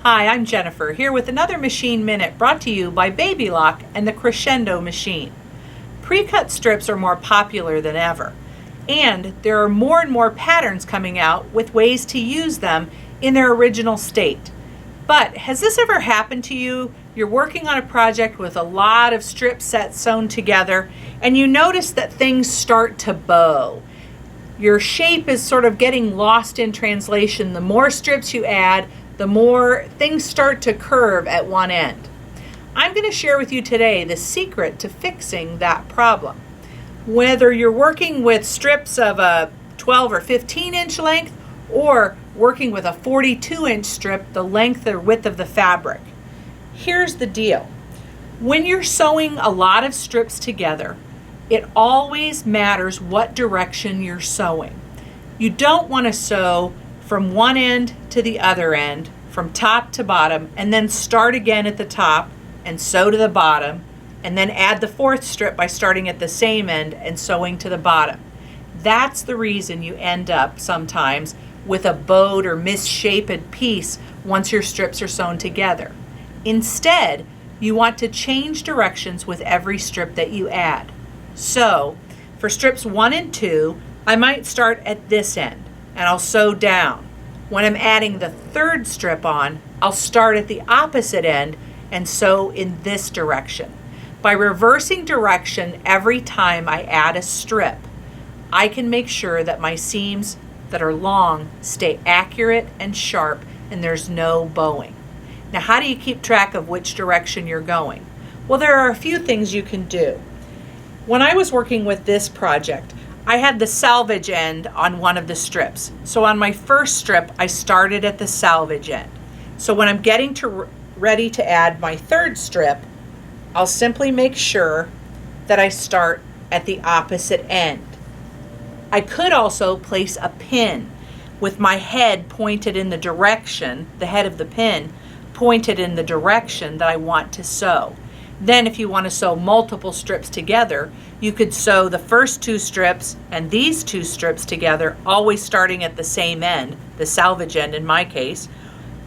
Hi, I'm Jennifer, here with another Machine Minute brought to you by Baby Lock and the Crescendo machine. Pre-cut strips are more popular than ever, and there are more and more patterns coming out with ways to use them in their original state. But has this ever happened to you? You're working on a project with a lot of strip sets sewn together, and you notice that things start to bow. Your shape is sort of getting lost in translation. The more strips you add, the more things start to curve at one end. I'm going to share with you today the secret to fixing that problem. Whether you're working with strips of a 12 or 15 inch length or working with a 42-inch strip, the length or width of the fabric. Here's the deal. When you're sewing a lot of strips together, it always matters what direction you're sewing. You don't want to sew from one end to the other end, from top to bottom, and then start again at the top and sew to the bottom, and then add the fourth strip by starting at the same end and sewing to the bottom. That's the reason you end up sometimes with a bowed or misshapen piece once your strips are sewn together. Instead, you want to change directions with every strip that you add. So, for strips 1 and 2, I might start at this end and I'll sew down. When I'm adding the third strip on, I'll start at the opposite end and sew in this direction. By reversing direction every time I add a strip, I can make sure that my seams that are long stay accurate and sharp and there's no bowing. Now, how do you keep track of which direction you're going? Well, there are a few things you can do. When I was working with this project, I had the salvage end on one of the strips. So on my first strip, I started at the salvage end. So when I'm getting ready to add my third strip, I'll simply make sure that I start at the opposite end. I could also place a pin with my head pointed in the direction, the head of the pin pointed in the direction that I want to sew. Then if you want to sew multiple strips together, you could sew the first 2 strips and these 2 strips together, always starting at the same end, the salvage end in my case.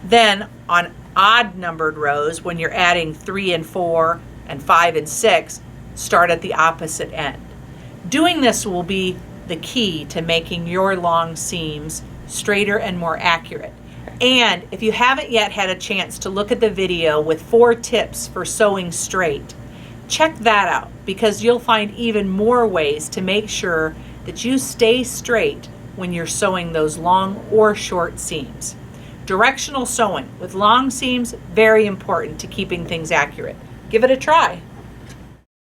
Then on odd numbered rows, when you're adding 3 and 4 and 5 and 6, start at the opposite end. Doing this will be the key to making your long seams straighter and more accurate. And if you haven't yet had a chance to look at the video with 4 tips for sewing straight, check that out because you'll find even more ways to make sure that you stay straight when you're sewing those long or short seams. Directional sewing with long seams, very important to keeping things accurate. Give it a try.